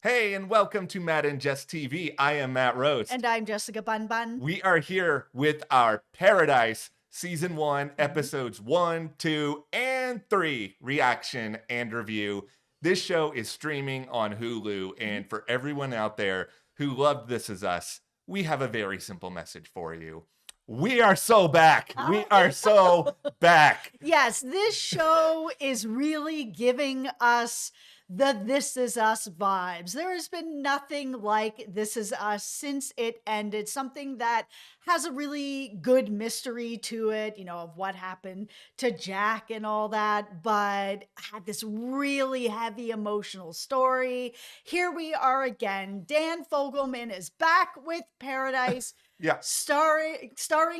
Hey, and welcome to Matt and Jess TV. I am Matt Roast. And I'm Jessica Bun Bun. We are here with our Paradise Season 1, Mm-hmm. Episodes 1, 2, and 3 reaction and review. This show is streaming on Hulu, and for everyone out there who loved This Is Us, we have a very simple message for you. We are so back. We are so back. Yes, this show is really giving us the This Is Us vibes. There has been nothing like This Is Us since it ended. Something that has a really good mystery to it, of what happened to Jack and all that, but had this really heavy emotional story. Here we are again. Dan Fogleman is back with Paradise. Yeah. Starring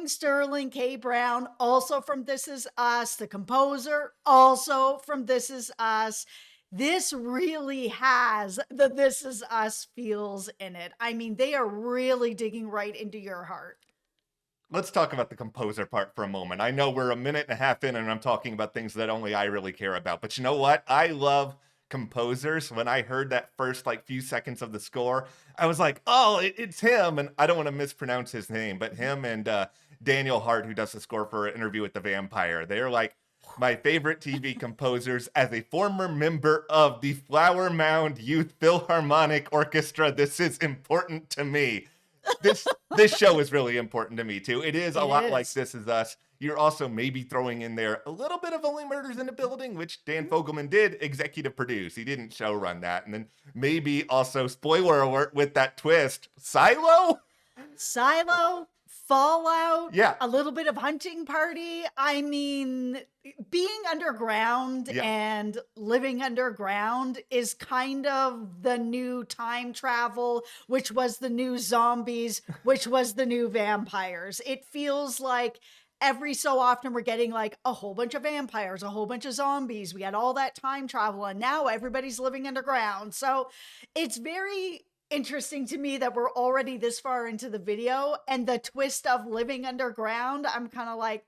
Sterling K. Brown, also from This Is Us, the composer, also from This Is Us. This really has the This Is Us feels in it. I mean, they are really digging right into your heart. Let's talk about the composer part for a moment. I know we're a minute and a half in and I'm talking about things that only I really care about. But you know what? I love composers. When I heard that first few seconds of the score, I was like, oh, it's him. And I don't want to mispronounce his name, but him and Daniel Hart, who does the score for Interview with the Vampire, they're like my favorite TV composers. As a former member of the Flower Mound Youth Philharmonic Orchestra, this is important to me. This show is really important to me too. It is a lot like This Is Us. You're also maybe throwing in there a little bit of Only Murders in the Building, which Dan Fogleman did executive produce. He didn't show run that. And then maybe also, spoiler alert, with that twist, Silo, Fallout, yeah, a little bit of Hunting Party. I mean, being underground and living underground is kind of the new time travel, which was the new zombies, which was the new vampires. It feels like every so often we're getting like a whole bunch of vampires, a whole bunch of zombies. We had all that time travel, and now everybody's living underground. So it's very interesting to me that we're already this far into the video, and the twist of living underground, I'm kind of like,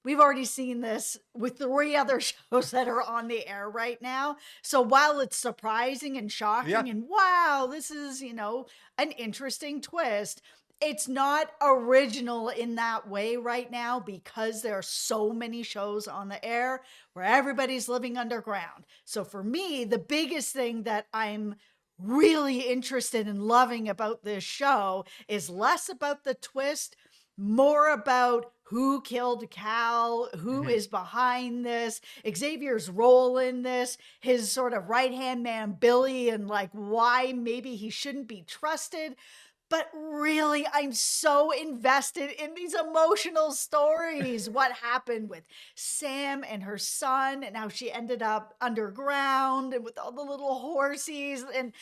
we've already seen this with 3 other shows that are on the air right now. So while it's surprising and shocking and wow, this is, an interesting twist, it's not original in that way right now because there are so many shows on the air where everybody's living underground. So for me, the biggest thing that I'm really interested in loving about this show is less about the twist, more about who killed Cal, who is behind this, Xavier's role in this, his sort of right-hand man, Billy, and why maybe he shouldn't be trusted. But really, I'm so invested in these emotional stories. What happened with Sam and her son, and how she ended up underground, and with all the little horsies, and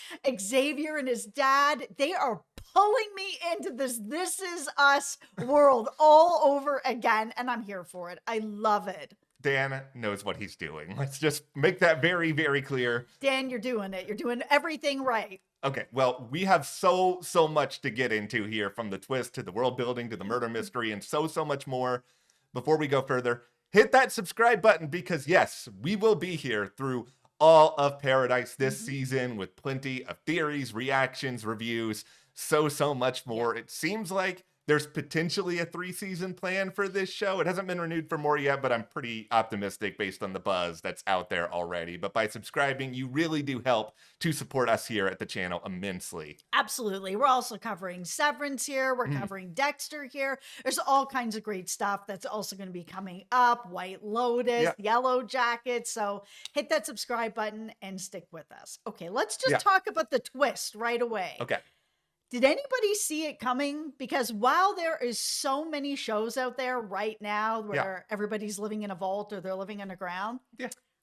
Xavier and his dad. They are pulling me into this This Is Us world all over again, and I'm here for it. I love it. Dan knows what he's doing. Let's just make that very, very clear. Dan, you're doing it. You're doing everything right. Okay, well, we have so much to get into here, from the twist to the world building to the murder mystery and so much more. Before we go further, hit that subscribe button because yes, we will be here through all of Paradise this season with plenty of theories, reactions, reviews, so much more. It seems like there's potentially a 3-season plan for this show. It hasn't been renewed for more yet, but I'm pretty optimistic based on the buzz that's out there already. But by subscribing, you really do help to support us here at the channel immensely. Absolutely. We're also covering Severance here. We're covering Dexter here. There's all kinds of great stuff that's also going to be coming up. White Lotus, Yellow Jacket. So hit that subscribe button and stick with us. Okay, let's just talk about the twist right away. Okay. Did anybody see it coming? Because while there is so many shows out there right now where everybody's living in a vault or they're living underground,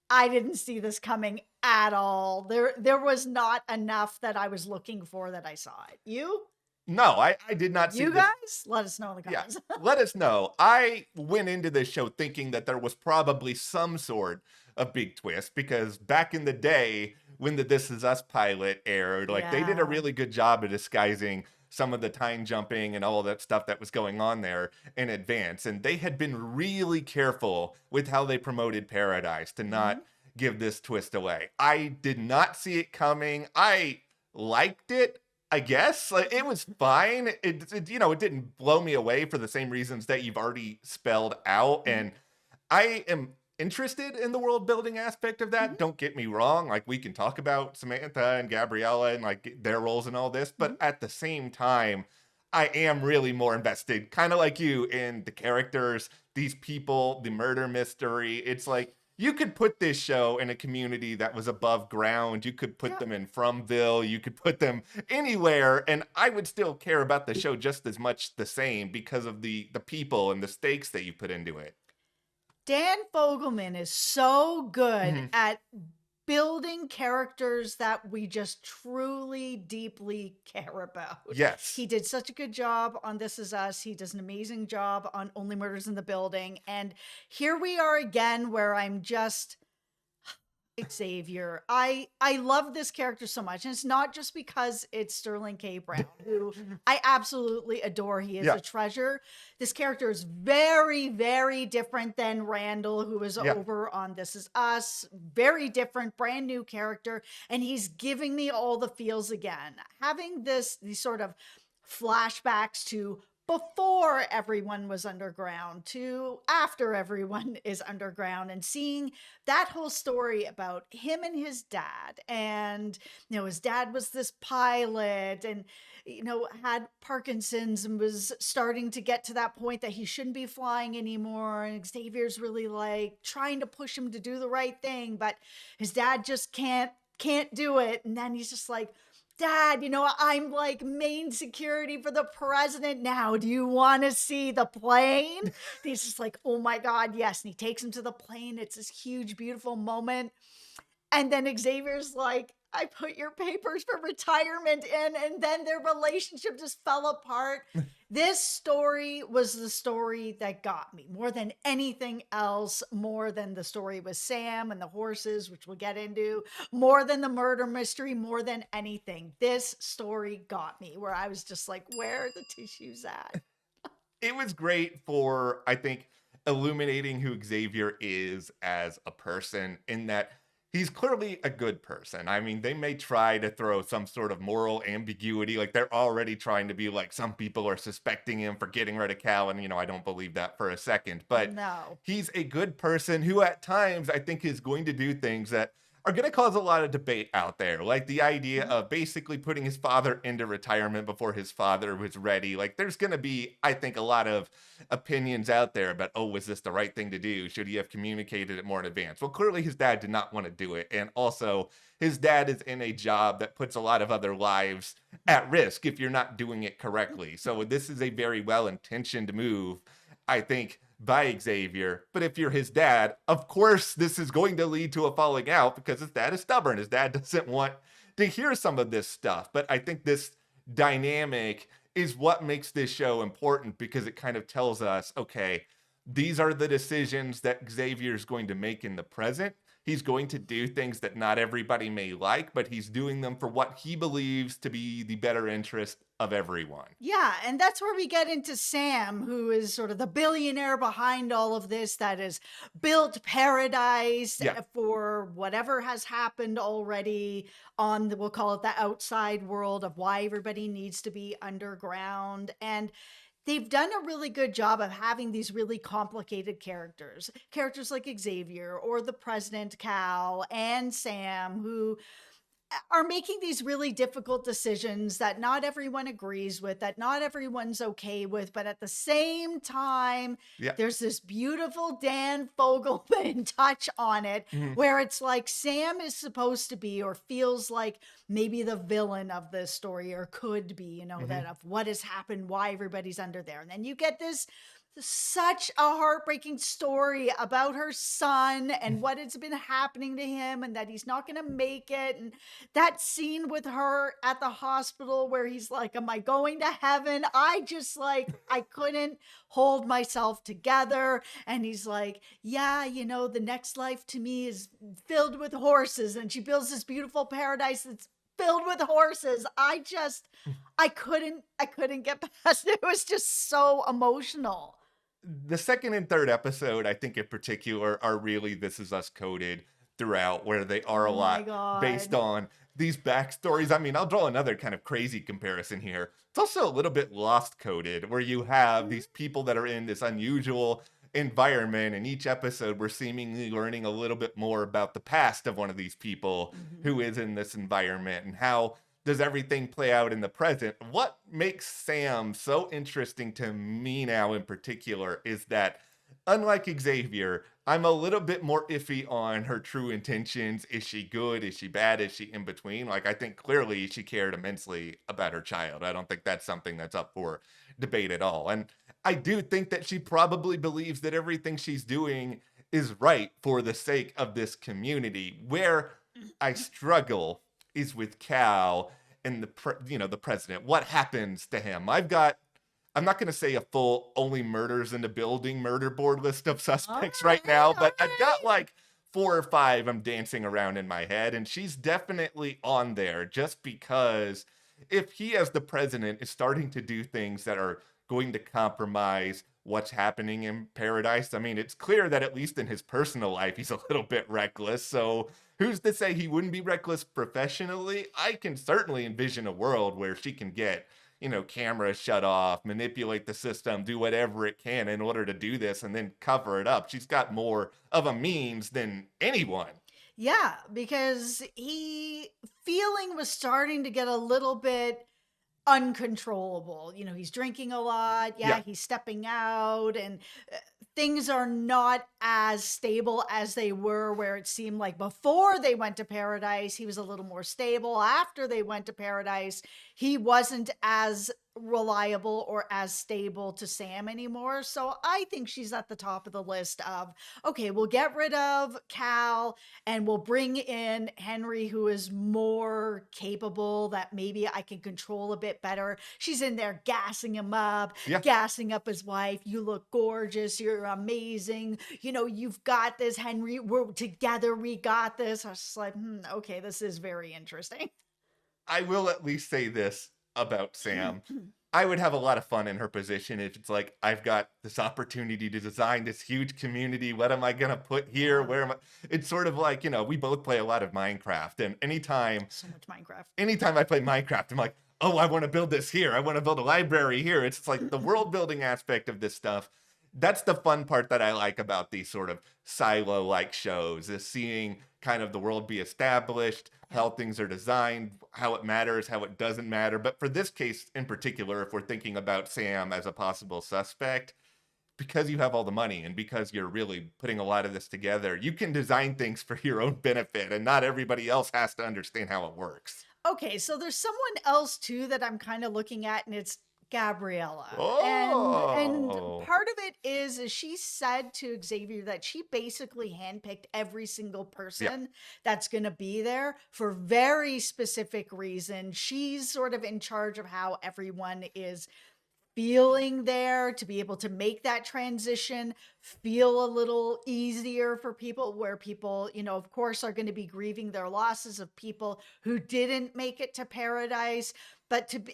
I didn't see this coming at all. There was not enough that I was looking for that I saw it. You? No, I did not see You this. guys? Let us know in the comments. Yeah, let us know. I went into this show thinking that there was probably some sort of big twist because back in the day when the This Is Us pilot aired, they did a really good job of disguising some of the time jumping and all that stuff that was going on there in advance. And they had been really careful with how they promoted Paradise to not give this twist away. I did not see it coming. I liked it, I guess. Like, it was fine. It didn't blow me away for the same reasons that you've already spelled out. Mhm, And I am interested in the world building aspect of that. mhm, Don't get me wrong. Like, we can talk about Samantha and Gabriella and like their roles and all this, but mhm. at the same time, I am really more invested, kind of like you, in the characters, these people, the murder mystery. It's like you could put this show in a community that was above ground. You could put Yeah. them in Fromville. You could put them anywhere, and I would still care about the show just as much the same because of the people and the stakes that you put into it. Dan Fogleman is so good Mhm. at building characters that we just truly deeply care about. Yes. He did such a good job on This Is Us. He does an amazing job on Only Murders in the Building. And here we are again where I'm just Xavier. I love this character so much, and it's not just because it's Sterling K. Brown, who I absolutely adore. He is Yeah. a treasure. This character is very, very different than Randall, who is Yeah. over on This Is Us. Very different, brand new character, and he's giving me all the feels again. Having these sort of flashbacks to before everyone was underground to after everyone is underground, and seeing that whole story about him and his dad. And his dad was this pilot, and had Parkinson's and was starting to get to that point that he shouldn't be flying anymore, and Xavier's really like trying to push him to do the right thing, but his dad just can't do it. And then he's just like, Dad, I'm like main security for the president now. Do you want to see the plane? And he's just like, oh my God, yes. And he takes him to the plane. It's this huge, beautiful moment. And then Xavier's like, I put your papers for retirement in, and then their relationship just fell apart. This story was the story that got me more than anything else, more than the story with Sam and the horses, which we'll get into, more than the murder mystery, more than anything. This story got me where I was just like, where are the tissues at? It was great for, I think, illuminating who Xavier is as a person, in that he's clearly a good person. I mean, they may try to throw some sort of moral ambiguity. Like, they're already trying to be like, some people are suspecting him for getting rid of Cal. And, I don't believe that for a second. But No. he's a good person who, at times, I think is going to do things that are going to cause a lot of debate out there. Like the idea Mhm. of basically putting his father into retirement before his father was ready. Like, there's going to be, I think, a lot of opinions out there about, oh, was this the right thing to do? Should he have communicated it more in advance? Well, clearly his dad did not want to do it. And also, his dad is in a job that puts a lot of other lives at risk if you're not doing it correctly. So this is a very well-intentioned move, I think, by Xavier. But if you're his dad, of course, this is going to lead to a falling out because his dad is stubborn. His dad doesn't want to hear some of this stuff. But I think this dynamic is what makes this show important, because it kind of tells us, okay, these are the decisions that Xavier is going to make in the present. He's going to do things that not everybody may like, but he's doing them for what he believes to be the better interest of everyone. Yeah, and that's where we get into Sam, who is sort of the billionaire behind all of this, that has built paradise Yeah. for whatever has happened already on we'll call it the outside world of why everybody needs to be underground. And they've done a really good job of having these really complicated characters like Xavier or the president Cal and Sam, who are making these really difficult decisions that not everyone agrees with, that not everyone's okay with. But at the same time, Yeah. there's this beautiful Dan Fogelman touch on it, Mhm. where it's like Sam is supposed to be, or feels like maybe the villain of this story, or could be, that Mhm. of what has happened, why everybody's under there. And then you get this such a heartbreaking story about her son and what has been happening to him, and that he's not going to make it. And that scene with her at the hospital where he's like, am I going to heaven? I just like, I couldn't hold myself together. And he's like, yeah, the next life to me is filled with horses. And she builds this beautiful paradise that's filled with horses. I couldn't get past it. It was just so emotional. The second and third episode, I think in particular, are really This Is Us coded throughout, where they are a Oh my lot based God. on these backstories. I mean, I'll draw another kind of crazy comparison here. It's also a little bit lost coded, where you have Mhm. these people that are in this unusual environment, and each episode we're seemingly learning a little bit more about the past of one of these people Mhm. who is in this environment and how does everything play out in the present. What makes Sam so interesting to me now in particular is that, unlike Xavier, I'm a little bit more iffy on her true intentions. Is she good? Is she bad? Is she in between? Like, I think clearly she cared immensely about her child. I don't think that's something that's up for debate at all. And I do think that she probably believes that everything she's doing is right for the sake of this community. Where I struggle is with Cal and the president. What happens to him? I'm not going to say a full only murders in the building murder board list of All suspects right right, now, all but I've got right. like 4 or 5 I'm dancing around in my head, and she's definitely on there just because if he, as the president, is starting to do things that are going to compromise what's happening in paradise, I mean, it's clear that at least in his personal life, he's a little bit reckless. So who's to say he wouldn't be reckless professionally? I can certainly envision a world where she can get, cameras shut off, manipulate the system, do whatever it can in order to do this and then cover it up. She's got more of a means than anyone. Yeah, because he feeling was starting to get a little bit uncontrollable. He's drinking a lot. Yeah, Yeah. he's stepping out, and uh, things are not as stable as they were, where it seemed like before they went to paradise, he was a little more stable. After they went to paradise, he wasn't as reliable or as stable to Sam anymore. So I think she's at the top of the list of, okay, we'll get rid of Cal and we'll bring in Henry, who is more capable, that maybe I can control a bit better. She's in there gassing him up, Yeah. gassing up his wife. You look gorgeous. You're amazing. You've got this, Henry. We're together. We got this. I was just like, okay, this is very interesting. I will at least say this about Sam. I would have a lot of fun in her position if it's like, I've got this opportunity to design this huge community. What am I going to put here? Yeah, Where am I? It's sort of like, we both play a lot of Minecraft. And so much Minecraft. anytime I play Minecraft, I'm like, oh, I want to build this here. I want to build a library here. It's like the world building aspect of this stuff. That's the fun part that I like about these sort of silo like shows, is seeing kind of the world be established, Yeah. how things are designed, how it matters, how it doesn't matter. But for this case in particular, if we're thinking about Sam as a possible suspect, because you have all the money and because you're really putting a lot of this together, you can design things for your own benefit, and not everybody else has to understand how it works. Okay, so there's someone else too that I'm kind of looking at, and it's Gabriella. And Oh, part of it is she said to Xavier that she basically handpicked every single yeah, person that's going to be there for very specific reason. She's sort of in charge of how everyone is feeling there, to be able to make that transition feel a little easier for people, where people, of course, are going to be grieving their losses of people who didn't make it to paradise,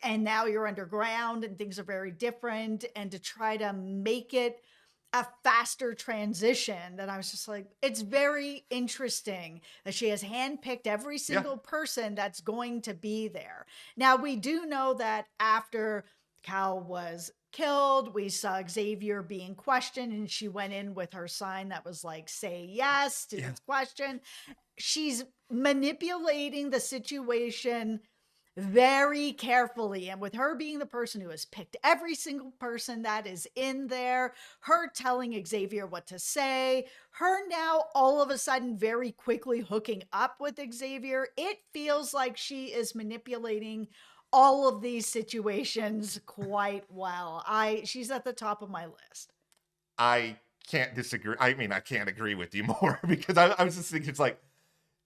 and now you're underground and things are very different, and to try to make it a faster transition. That I was just like, it's very interesting that she has handpicked every yeah, single person that's going to be there. Now, we do know that after Cal was killed, we saw Xavier being questioned, and she went in with her sign that was like, say yes to yeah. this question. She's manipulating the situation very carefully. And with her being the person who has picked every single person that is in there, her telling Xavier what to say, her now all of a sudden very quickly hooking up with Xavier, it feels like she is manipulating all of these situations quite well. She's at the top of my list. I can't disagree. I mean, I can't agree with you more because I was just thinking, it's like,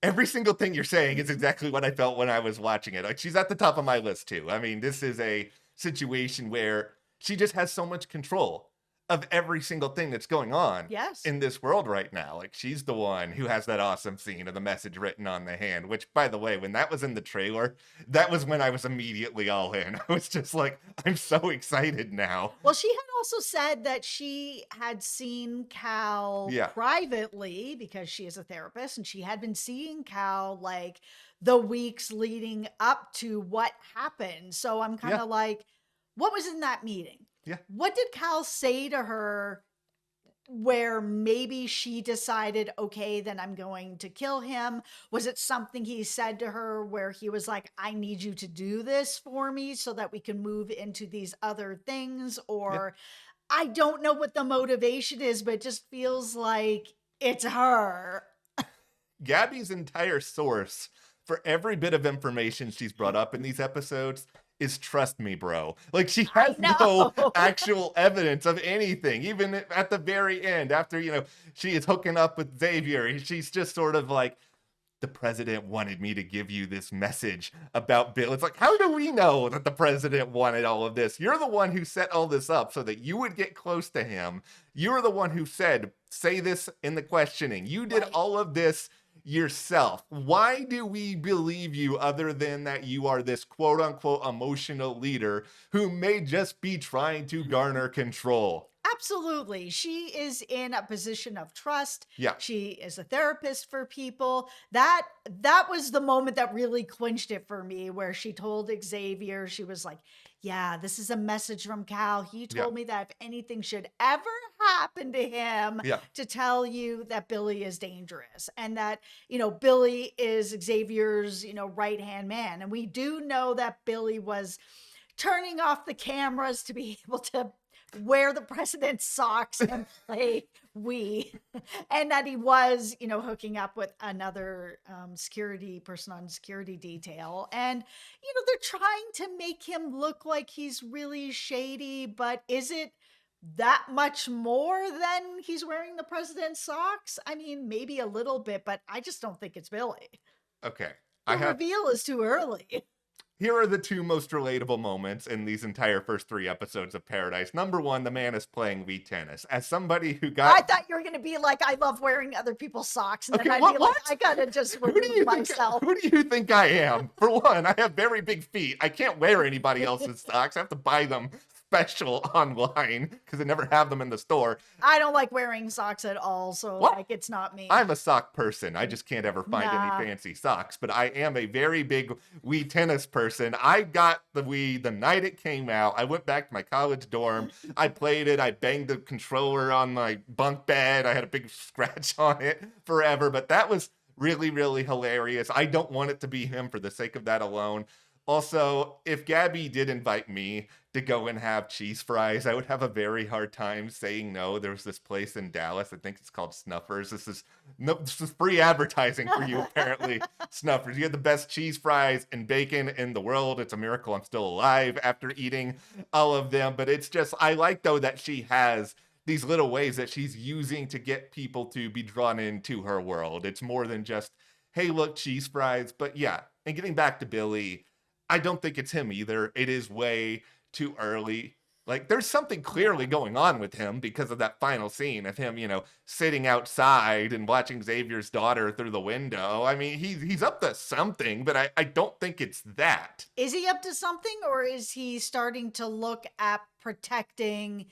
every single thing you're saying is exactly what I felt when I was watching it. Like, she's at the top of my list too. I mean, this is a situation where she just has so much control of every single thing that's going on Yes. in this world right now. Like, she's the one who has that awesome scene of the message written on the hand, which, by the way, when that was in the trailer, that was when I was immediately all in. I was just like, I'm so excited now. Well, she had also said that she had seen Cal Yeah. privately because she is a therapist, and she had been seeing Cal like the weeks leading up to what happened. So I'm kind Yeah. of like, what was in that meeting? Yeah. What did Cal say to her where maybe she decided, okay, then I'm going to kill him? Was it something he said to her where he was like, I need you to do this for me so that we can move into these other things? Yeah. Or I don't know what the motivation is, but it just feels like it's her. Gabby's entire source for every bit of information she's brought up in these episodes is trust me, bro. Like, she I has no know. actual evidence of anything. Even at the very end, after, she is hooking up with Xavier, she's just sort of like, the president wanted me to give you this message about Bill. It's like, how do we know that the president wanted all of this? You're the one who set all this up so that you would get close to him. You're the one who said, say this in the questioning. You did Right. all of this yourself. Why do we believe you other than that you are this quote unquote emotional leader who may just be trying to garner control? Absolutely. She is in a position of trust. Yeah. She is a therapist for people. That was the moment that really clinched it for me, where she told Xavier, she was like, yeah, this is a message from Cal. He Yeah. told me that if anything should ever happen to him, Yeah. to tell you that Billy is dangerous, and that, Billy is Xavier's, right-hand man. And we do know that Billy was turning off the cameras to be able to wear the president's socks and play Wii, and that he was, hooking up with another security person on security detail. And, they're trying to make him look like he's really shady, but is it that much more than he's wearing the president's socks? I mean, maybe a little bit, but I just don't think it's Billy. Okay. The reveal is too early. Here are the two most relatable moments in these entire first 3 episodes of Paradise. Number one, the man is playing Wii tennis. As somebody who got... I thought you were going to be like, I love wearing other people's socks. And Okay, then I'd be what? like, I got to just remove myself. Who do you think I am? For one, I have very big feet. I can't wear anybody else's socks. I have to buy them special online because they never have them in the store. I don't like wearing socks at all, so What? like it's not me. I'm a sock person. I just can't ever find Nah. any fancy socks, but I am a very big Wii tennis person. I got the Wii the night it came out. I went back to my college dorm. I played it. I banged the controller on my bunk bed. I had a big scratch on it forever, but that was really, really hilarious. I don't want it to be him for the sake of that alone. Also, if Gabby did invite me to go and have cheese fries, I would have a very hard time saying no. There was this place in Dallas, I think it's called Snuffers. This is free advertising for you, apparently. Snuffers. You had the best cheese fries and bacon in the world. It's a miracle I'm still alive after eating all of them. But it's just, I like, though, that she has these little ways that she's using to get people to be drawn into her world. It's more than just, hey, look, cheese fries. But yeah, and getting back to Billy, I don't think it's him either. It is way too early. Like, there's something clearly going on with him because of that final scene of him, sitting outside and watching Xavier's daughter through the window. I mean, he's up to something, but I don't think it's that. Is he up to something, or is he starting to look at protecting,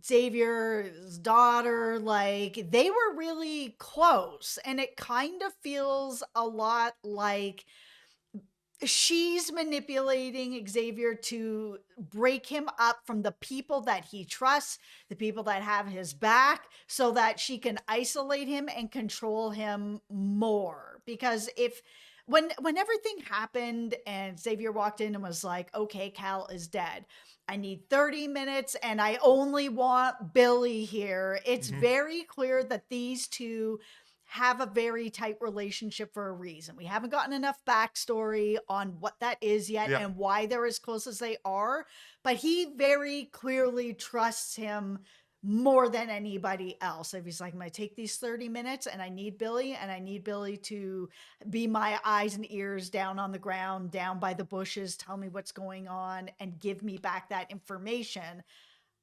Xavier's daughter? Like, they were really close, and it kind of feels a lot like she's manipulating Xavier to break him up from the people that he trusts, the people that have his back, so that she can isolate him and control him more. Because when everything happened and Xavier walked in and was like, okay, Cal is dead, I need 30 minutes and I only want Billy here. It's very clear that these two have a very tight relationship for a reason. We haven't gotten enough backstory on what that is yet and why they're as close as they are, but he very clearly trusts him more than anybody else. If he's like, I'm going to take these 30 minutes and I need Billy, and I need Billy to be my eyes and ears down on the ground, down by the bushes, tell me what's going on and give me back that information.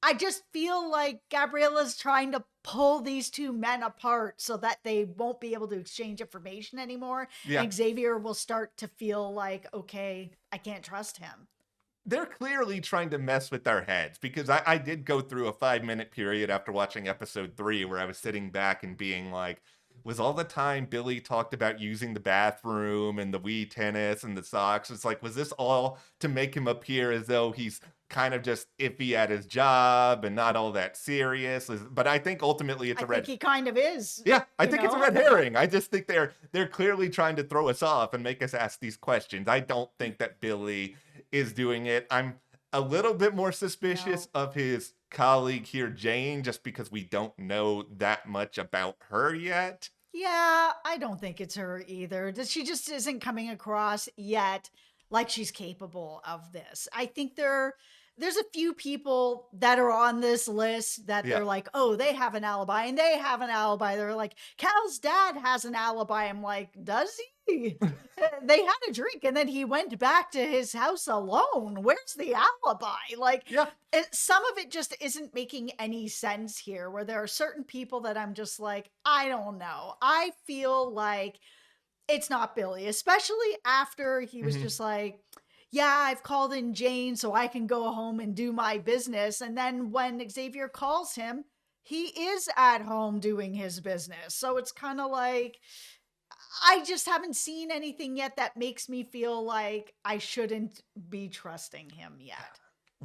I just feel like Gabriella's trying to pull these two men apart so that they won't be able to exchange information anymore. Yeah. And Xavier will start to feel like, okay, I can't trust him. They're clearly trying to mess with our heads, because I did go through a 5-minute period after watching episode 3 where I was sitting back and being like, was all the time Billy talked about using the bathroom and the Wii tennis and the socks. It's like, was this all to make him appear as though he's kind of just iffy at his job and not all that serious? But I think ultimately it's I a think red. he kind of is, Yeah, I you think it's a know? red herring. I just think they're clearly trying to throw us off and make us ask these questions. I don't think that Billy is doing it. I'm a little bit more suspicious No. of his colleague here, Jane, just because we don't know that much about her yet. Yeah, I don't think it's her either. She just isn't coming across yet like she's capable of this. I think there's a few people that are on this list that Yeah. they're like, oh, they have an alibi and they have an alibi. They're like, Cal's dad has an alibi. I'm like, does he? They had a drink and then he went back to his house alone. Where's the alibi? Like, Yeah. some of it just isn't making any sense here, where there are certain people that I'm just like, I don't know. I feel like it's not Billy, especially after he was Mhm. just like, yeah, I've called in Jane so I can go home and do my business. And then when Xavier calls him, he is at home doing his business. So it's kind of like, I just haven't seen anything yet that makes me feel like I shouldn't be trusting him yet.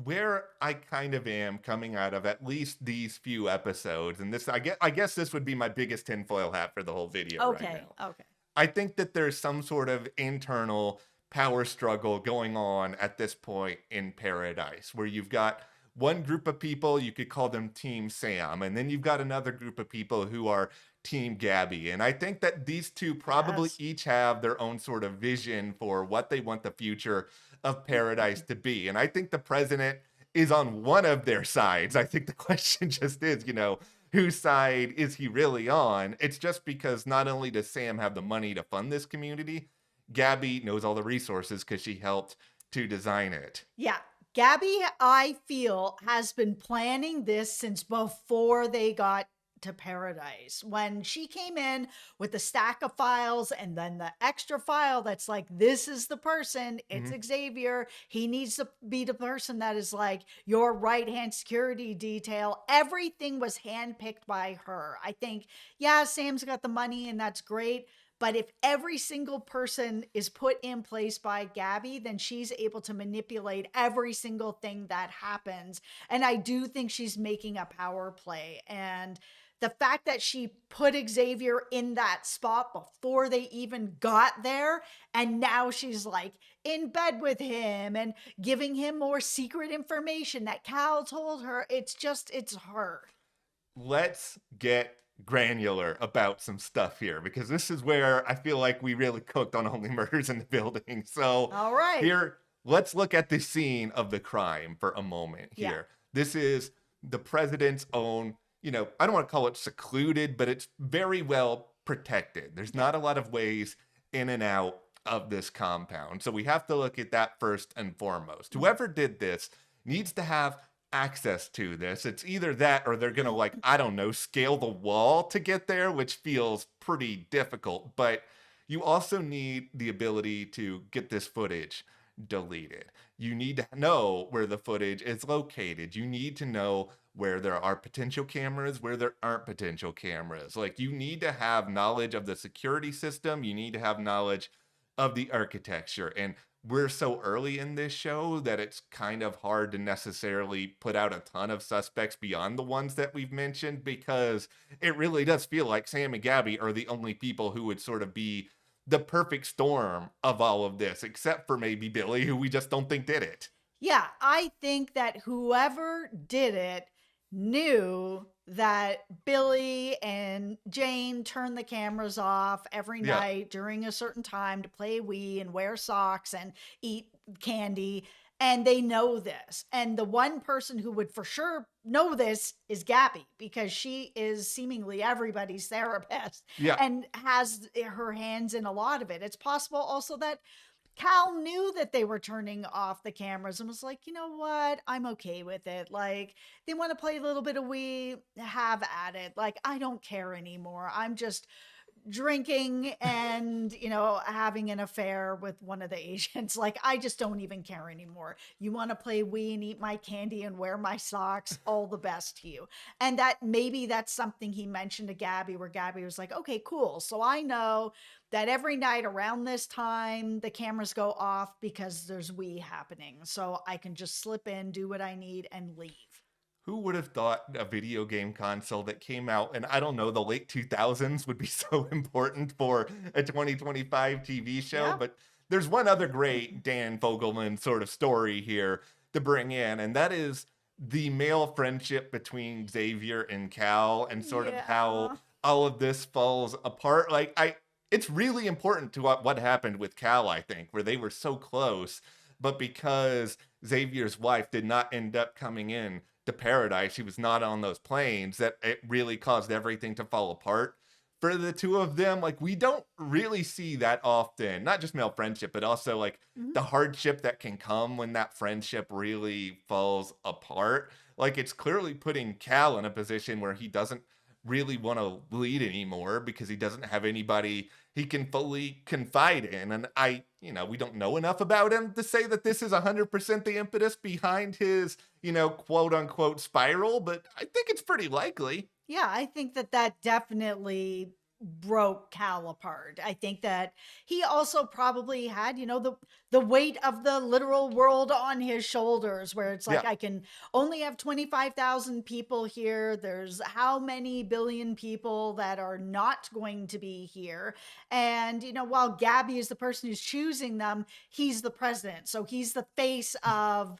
Where I kind of am coming out of at least these few episodes, and this I guess this would be my biggest tinfoil hat for the whole video right Okay. now. Okay. I think that there's some sort of internal power struggle going on at this point in Paradise, where you've got one group of people, you could call them Team Sam, and then you've got another group of people who are Team Gabby. And I think that these two probably Yes. each have their own sort of vision for what they want the future of Paradise to be. And I think the president is on one of their sides. I think the question just is, whose side is he really on? It's just because not only does Sam have the money to fund this community, Gabby knows all the resources because she helped to design it. Yeah. Gabby, I feel, has been planning this since before they got to Paradise. When she came in with the stack of files and then the extra file that's like, this is the person, it's Mhm. Xavier. He needs to be the person that is like your right hand security detail. Everything was handpicked by her. I think, yeah, Sam's got the money and that's great. But if every single person is put in place by Gabby, then she's able to manipulate every single thing that happens. And I do think she's making a power play. And the fact that she put Xavier in that spot before they even got there, and now she's like in bed with him and giving him more secret information that Cal told her, it's her. Let's get granular about some stuff here because this is where I feel like we really cooked on Only Murders in the Building. So All right. here, let's look at the scene of the crime for a moment Yeah. here. This is the president's own, I don't want to call it secluded, but it's very well protected. There's Yeah. not a lot of ways in and out of this compound. So we have to look at that first and foremost. Whoever did this needs to have access to this. It's either that or they're going to, like, I don't know, scale the wall to get there, which feels pretty difficult. But you also need the ability to get this footage deleted. You need to know where the footage is located. You need to know where there are potential cameras, where there aren't potential cameras. Like, you need to have knowledge of the security system. You need to have knowledge of the architecture. And we're so early in this show that it's kind of hard to necessarily put out a ton of suspects beyond the ones that we've mentioned because it really does feel like Sam and Gabby are the only people who would sort of be the perfect storm of all of this, except for maybe Billy, who we just don't think did it. Yeah, I think that whoever did it knew that Billy and Jane turned the cameras off every Yeah. night during a certain time to play Wii and wear socks and eat candy. And they know this. And the one person who would for sure know this is Gabby because she is seemingly everybody's therapist Yeah. and has her hands in a lot of it. It's possible also that Cal knew that they were turning off the cameras and was like, you know what? I'm okay with it. Like, they want to play a little bit of Wii, have at it. Like, I don't care anymore. I'm just drinking and, having an affair with one of the agents. Like, I just don't even care anymore. You want to play Wii and eat my candy and wear my socks, all the best to you. And that maybe that's something he mentioned to Gabby, where Gabby was like, okay, cool. So I know that every night around this time, the cameras go off because there's Wii happening. So I can just slip in, do what I need, and leave. Who would have thought a video game console that came out in, I don't know, the late 2000s would be so important for a 2025 TV show? Yeah. But there's one other great Dan Fogleman sort of story here to bring in, and that is the male friendship between Xavier and Cal, and sort of how Yeah. all of this falls apart. It's really important to what happened with Cal, I think, where they were so close, but because Xavier's wife did not end up coming in to paradise, she was not on those planes, that it really caused everything to fall apart for the two of them. Like, we don't really see that often, not just male friendship, but also like Mhm. the hardship that can come when that friendship really falls apart. Like, it's clearly putting Cal in a position where he doesn't really want to lead anymore because he doesn't have anybody he can fully confide in. And we don't know enough about him to say that this is 100% the impetus behind his, quote unquote spiral, but I think it's pretty likely. Yeah, I think that that definitely broke Cal apart. I think that he also probably had, the weight of the literal world on his shoulders, where it's like, Yeah. I can only have 25,000 people here. There's how many billion people that are not going to be here. And, while Gabby is the person who's choosing them, he's the president. So he's the face of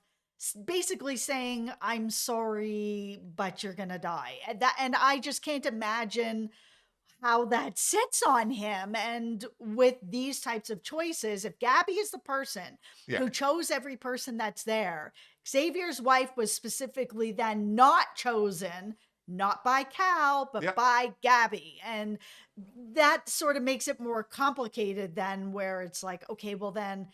basically saying, I'm sorry, but you're gonna die. And I just can't imagine how that sits on him. And with these types of choices, if Gabby is the person Yeah. who chose every person that's there, Xavier's wife was specifically then not chosen, not by Cal, but Yeah. by Gabby. And that sort of makes it more complicated than, where it's like, okay, well then,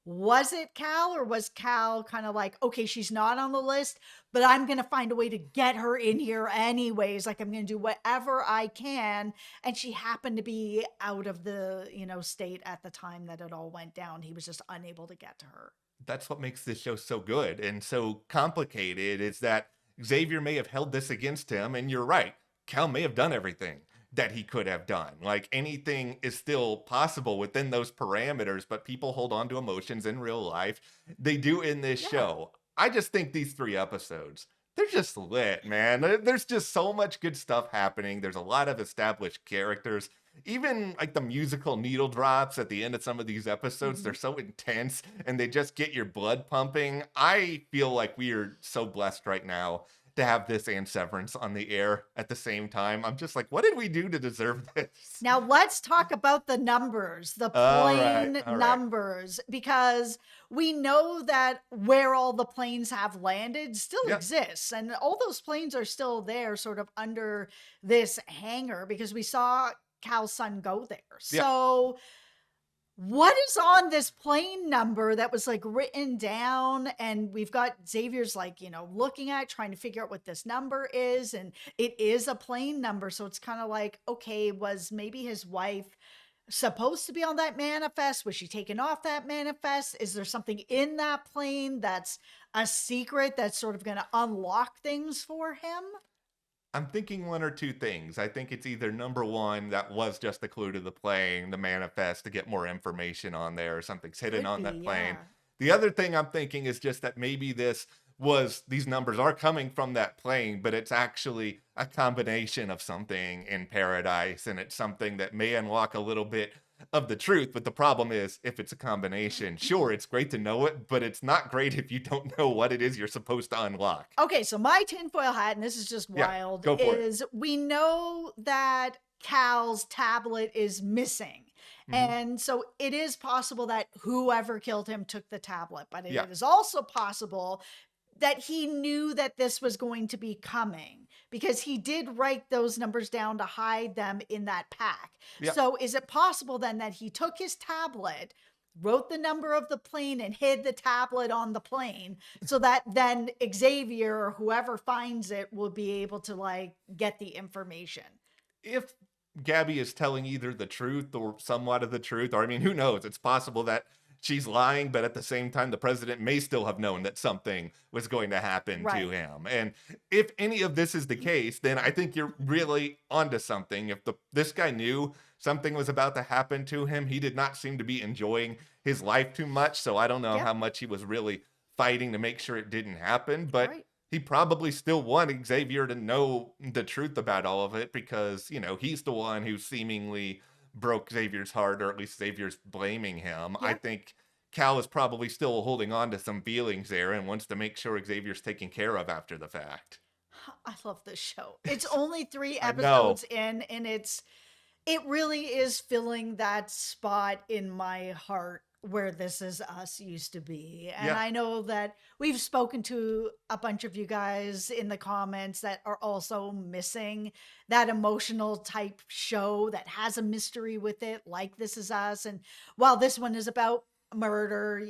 was it Cal, or was Cal kind of like, okay, she's not on the list, but I'm going to find a way to get her in here anyways. Like, I'm going to do whatever I can. And she happened to be out of the, state at the time that it all went down. He was just unable to get to her. That's what makes this show so good and so complicated, is that Xavier may have held this against him, and you're right, Cal may have done everything that he could have done. Like, anything is still possible within those parameters, but people hold on to emotions in real life. They do in this Yeah. show. I just think these 3 episodes, they're just lit, man. There's just so much good stuff happening. There's a lot of established characters. Even like the musical needle drops at the end of some of these episodes, they're Mhm. so intense and they just get your blood pumping. I feel like we are so blessed right now to have this and Severance on the air at the same time. I'm just like, what did we do to deserve this? Now let's talk about the numbers, the All right, plane all right. numbers, because we know that where all the planes have landed still Yeah, exists. And all those planes are still there, sort of under this hangar, because we saw Cal's son go there. yeah. So what is on this plane number that was like written down? And we've got Xavier's like, looking at, trying to figure out what this number is. And it is a plane number. So it's kind of like, okay, was maybe his wife supposed to be on that manifest? Was she taken off that manifest? Is there something in that plane that's a secret that's sort of going to unlock things for him? I'm thinking one or two things. I think it's either number one, that was just a clue to the plane, the manifest, to get more information on there, or something's hidden Could on be, that plane. yeah. The other thing I'm thinking is just that maybe these numbers are coming from that plane, but it's actually a combination of something in paradise, and it's something that may unlock a little bit of the truth. But the problem is, if it's a combination, sure, it's great to know it, but it's not great if you don't know what it is you're supposed to unlock. Okay, so my tinfoil hat, and this is just Yeah, wild, go for it. is we know that Cal's tablet is missing. Hmm. And so it is possible that whoever killed him took the tablet, but it Yeah, is also possible that he knew that this was going to be coming, because he did write those numbers down to hide them in that pack. yeah. So is it possible then that he took his tablet, wrote the number of the plane, and hid the tablet on the plane, so that then Xavier or whoever finds it will be able to like get the information? If Gabby is telling either the truth or somewhat of the truth, or I mean, who knows? It's possible that she's lying, but at the same time, the president may still have known that something was going to happen to Right. him. And if any of this is the case, then I think you're really onto something. If this guy knew something was about to happen to him, he did not seem to be enjoying his life too much. So I don't know Yep. how much he was really fighting to make sure it didn't happen, but Right. he probably still wanted Xavier to know the truth about all of it because, he's the one who seemingly broke Xavier's heart, or at least Xavier's blaming him. I Yeah. think Cal is probably still holding on to some feelings there and wants to make sure Xavier's taken care of after the fact. I love this show. It's only three I know. episodes in, and it really is filling that spot in my heart where This Is Us used to be. And Yeah. I know that we've spoken to a bunch of you guys in the comments that are also missing that emotional type show that has a mystery with it, like This Is Us. And while this one is about murder,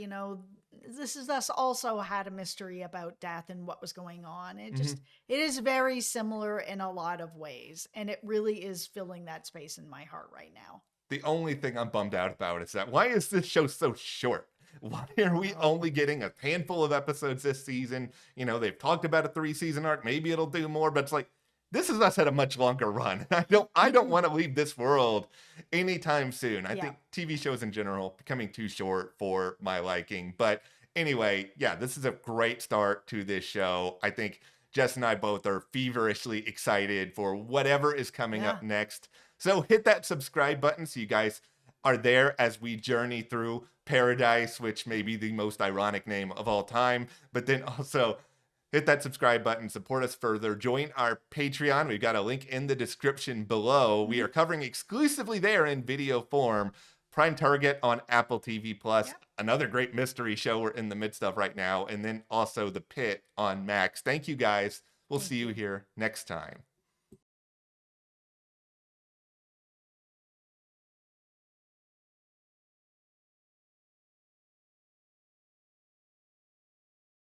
This Is Us also had a mystery about death and what was going on. Mhm. It is very similar in a lot of ways, and it really is filling that space in my heart right now. The only thing I'm bummed out about is that why is this show so short? Why are we Oh, only getting a handful of episodes this season? They've talked about a 3-season arc. Maybe it'll do more, but it's like This Is Us had a much longer run. I don't want to leave this world anytime soon. I yeah. think TV shows in general becoming too short for my liking. But anyway, yeah, this is a great start to this show. I think Jess and I both are feverishly excited for whatever is coming Yeah. up next. So hit that subscribe button so you guys are there as we journey through Paradise, which may be the most ironic name of all time. But then also hit that subscribe button, support us further, join our Patreon. We've got a link in the description below. We Mhm. are covering exclusively there in video form Prime Target on Apple TV Plus, Yep. another great mystery show we're in the midst of right now, and then also The Pit on Max. Thank you guys. We'll Thank see you you. here next time.